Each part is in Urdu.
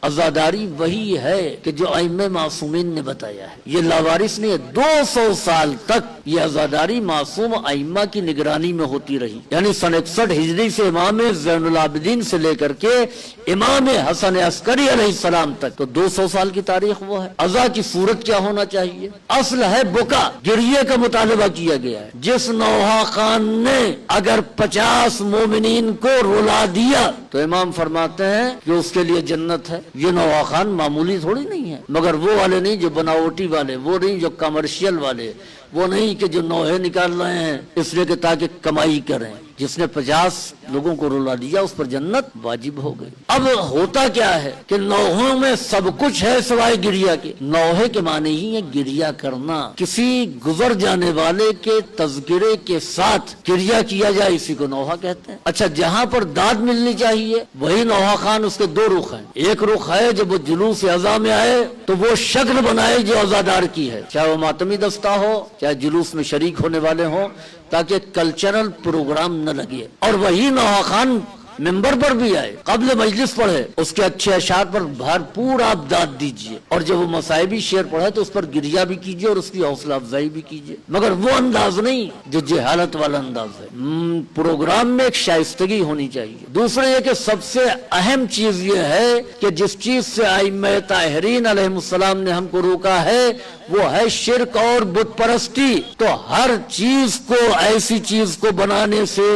عزاداری وہی ہے کہ جو ائمہ معصومین نے بتایا ہے، یہ لاوارث نہیں ہے۔ 200 سال تک یہ عزاداری معصوم ائمہ کی نگرانی میں ہوتی رہی، یعنی سن 61 ہجری سے امام زین العابدین سے لے کر کے امام حسن عسکری علیہ السلام تک، تو 200 سال کی تاریخ وہ ہے۔ عزا کی صورت کیا ہونا چاہیے؟ اصل ہے بکا، گریے کا مطالبہ کیا گیا ہے۔ جس نوحہ خان نے اگر 50 مومنین کو رلا دیا تو امام فرماتے ہیں کہ اس کے لیے جنت ہے۔ یہ نوحہ خان معمولی تھوڑی نہیں ہے، مگر وہ والے نہیں جو بناوٹی والے، وہ نہیں جو کمرشل والے، وہ نہیں کہ جو نوحے نکال رہے ہیں اس لیے کہ تاکہ کمائی کریں۔ جس نے 50 لوگوں کو رلا دیا اس پر جنت واجب ہو گئی۔ اب ہوتا کیا ہے کہ نوحوں میں سب کچھ ہے سوائے گریا کے۔ نوحے کے معنی ہی ہے گریا کرنا، کسی گزر جانے والے کے تذکرے کے ساتھ گریا کیا جائے، اسی کو نوحہ کہتے ہیں۔ اچھا، جہاں پر داد ملنی چاہیے وہی نوحہ خان، اس کے دو رخ ہیں۔ ایک رخ ہے جب وہ جلوس عزا میں آئے تو وہ شکل بنائے جو عزادار کی ہے، چاہے وہ ماتمی دستہ ہو چاہے جلوس میں شریک ہونے والے ہوں، تاکہ کلچرل پروگرام نہ لگے۔ اور وہی نوحہ خان ممبر پر بھی آئے، قبل مجلس پڑھے، اس کے اچھے اشعار پر بھرپور آپ داد دیجئے، اور جب وہ مصائبی شعر پڑھے تو اس پر گریہ بھی کیجئے اور اس کی حوصلہ افزائی بھی کیجئے، مگر وہ انداز نہیں جو جہالت والا انداز ہے۔ پروگرام میں ایک شائستگی ہونی چاہیے۔ دوسرے یہ کہ سب سے اہم چیز یہ ہے کہ جس چیز سے ائمہ طاہرین علیہ السلام نے ہم کو روکا ہے وہ ہے شرک اور بت پرستی۔ تو ہر چیز کو، ایسی چیز کو بنانے سے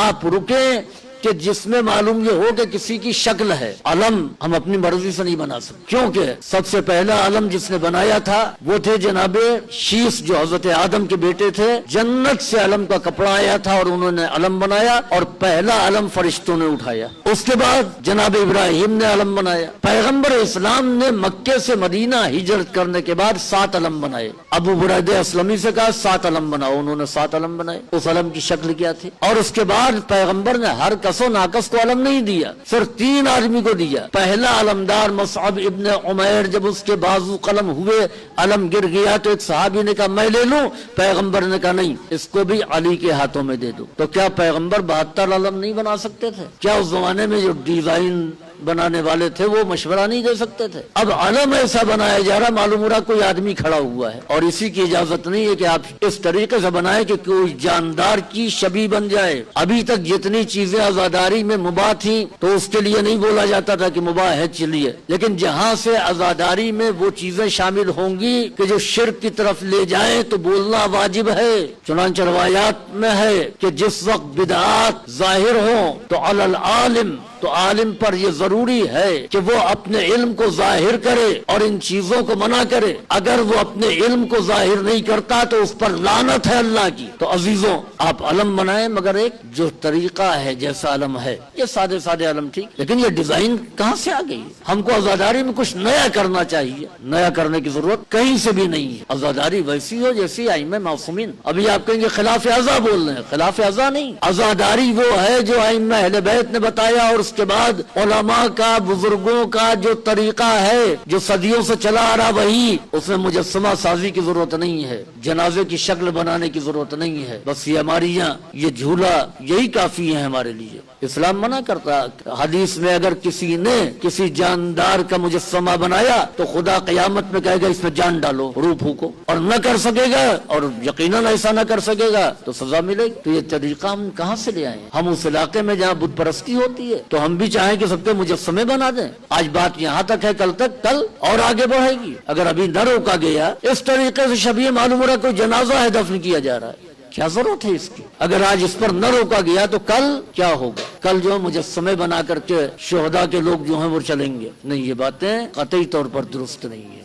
آپ رکیں کہ جس میں معلوم یہ ہو کہ کسی کی شکل ہے۔ علم ہم اپنی مرضی سے نہیں بنا سکتے، کیونکہ سب سے پہلا علم جس نے بنایا تھا وہ تھے جناب شیس، جو حضرت آدم کے بیٹے تھے۔ جنت سے علم کا کپڑا آیا تھا اور انہوں نے علم بنایا، اور پہلا علم فرشتوں نے اٹھایا۔ اس کے بعد جناب ابراہیم نے علم بنایا۔ پیغمبر اسلام نے مکے سے مدینہ ہجرت کرنے کے بعد 7 علم بنائے۔ ابو برید اسلمی سے کہا 7 علم بناؤ، انہوں نے 7 علم بنائے۔ اس علم کی شکل کیا تھی؟ اور اس کے بعد پیغمبر نے ہر کس و ناقص کو علم نہیں دیا، صرف 3 آدمی کو دیا۔ پہلا علمدار مصعب ابن عمیر، جب اس کے بازو قلم ہوئے، علم گر گیا تو ایک صحابی نے کہا میں لے لوں، پیغمبر نے کہا نہیں، اس کو بھی علی کے ہاتھوں میں دے دو۔ تو کیا پیغمبر 72 علم نہیں بنا سکتے تھے؟ کیا اس زمانے میں جو ڈیزائن بنانے والے تھے وہ مشورہ نہیں دے سکتے تھے؟ اب علم ایسا بنایا جا رہا، معلوم ہو رہا کوئی آدمی کھڑا ہوا ہے، اور اسی کی اجازت نہیں ہے کہ آپ اس طریقے سے بنائیں کہ کوئی جاندار کی شبیہ بن جائے۔ ابھی تک جتنی چیزیں عزاداری میں مباح تھیں تو اس کے لیے نہیں بولا جاتا تھا کہ مباح ہے چلیے، لیکن جہاں سے عزاداری میں وہ چیزیں شامل ہوں گی کہ جو شرک کی طرف لے جائیں تو بولنا واجب ہے۔ چنانچہ روایات میں ہے کہ جس وقت بدعات ظاہر ہوں تو علی العالم، تو عالم پر یہ ضروری ہے کہ وہ اپنے علم کو ظاہر کرے اور ان چیزوں کو منع کرے۔ اگر وہ اپنے علم کو ظاہر نہیں کرتا تو اس پر لعنت ہے اللہ کی۔ تو عزیزوں، آپ علم بنائیں، مگر ایک جو طریقہ ہے جیسا علم ہے، یہ سادے سادے علم ٹھیک، لیکن یہ ڈیزائن کہاں سے آ گئی؟ ہم کو عزاداری میں کچھ نیا کرنا چاہیے، نیا کرنے کی ضرورت کہیں سے بھی نہیں ہے۔ عزاداری ویسی ہو جیسی ائمہ معصومین۔ ابھی آپ کہیں گے خلاف عزا بول رہے ہیں، خلاف عزا نہیں، عزاداری وہ ہے جو ائمہ اہل بیت نے بتایا، اور اس کے بعد علماء کا، بزرگوں کا جو طریقہ ہے جو صدیوں سے چلا آ رہا، وہی، اس میں مجسمہ سازی کی ضرورت نہیں ہے، جنازے کی شکل بنانے کی ضرورت نہیں ہے۔ بس یہ ہماری یہاں یہ جھولا یہی کافی ہے ہمارے لیے۔ اسلام منع کرتا، حدیث میں اگر کسی نے کسی جاندار کا مجسمہ بنایا تو خدا قیامت میں کہے گا اس میں جان ڈالو، روح پھونکو، اور نہ کر سکے گا، اور یقیناً ایسا نہ کر سکے گا تو سزا ملے گی۔ تو یہ طریقہ ہم کہاں سے لے آئے ہیں؟ ہم اس علاقے میں جہاں بت پرستی ہوتی ہے تو ہم بھی چاہیں کہ سب کے مجسمے بنا دیں۔ آج بات یہاں تک ہے، کل اور آگے بڑھے گی۔ اگر ابھی نہ روکا گیا، اس طریقے سے شبیہ معلوم ہو رہا کوئی جنازہ ہے دفن کیا جا رہا ہے، کیا ضرورت ہے اس کی؟ اگر آج اس پر نہ روکا گیا تو کل کیا ہوگا؟ کل جو مجسمے بنا کر کے شہداء کے لوگ جو ہیں وہ چلیں گے۔ نہیں، یہ باتیں قطعی طور پر درست نہیں ہے۔